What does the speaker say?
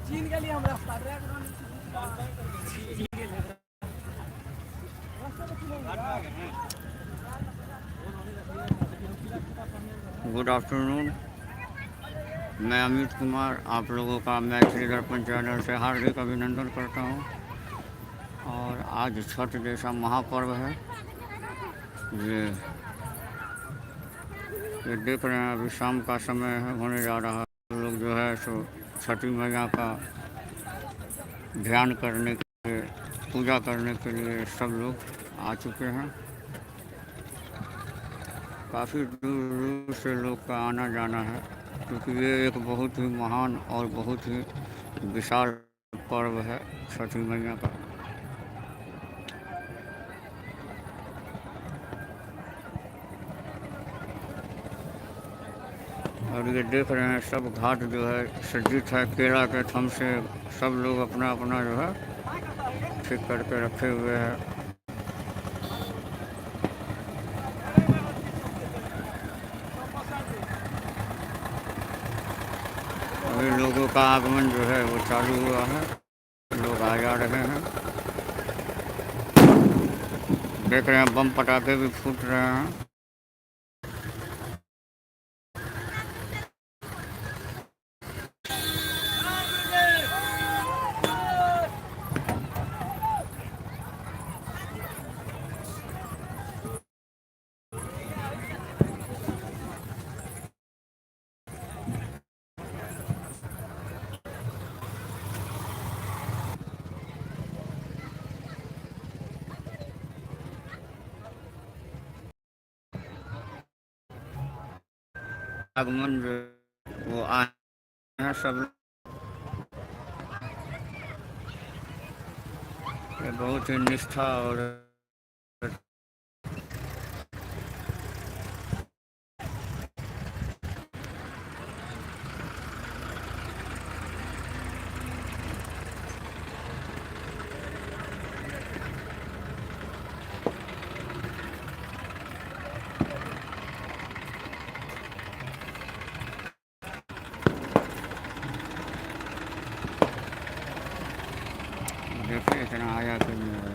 चीन के लिए हम रास्ता गुड आफ्टरनून। मैं अमित कुमार आप लोगों का मैथिली दर्पण चैनल से हार्दिक अभिनंदन करता हूं। और आज छठ जैसा महापर्व है। ये देख रहे हैं, अभी शाम का समय है, होने जा रहा है। लोग जो है सो छठी मैया का ध्यान करने के लिए, पूजा करने के लिए सब लोग आ चुके हैं। काफ़ी दूर दूर से लोग का आना जाना है, क्योंकि ये एक बहुत ही महान और बहुत ही विशाल पर्व है छठी मैया का। और ये देख रहे हैं, सब घाट जो है सज्जित है केला के थम से। सब लोग अपना अपना जो है ठीक करके रखे हुए हैं। अभी लोगों का आगमन जो है वो चालू हुआ है, लोग आ जा रहे हैं। देख रहे हैं, बम पटाखे भी फूट रहे हैं। आगमन जो वो आए हैं सब। ये बहुत ही निष्ठा और देखिए इतना आया कि नहीं।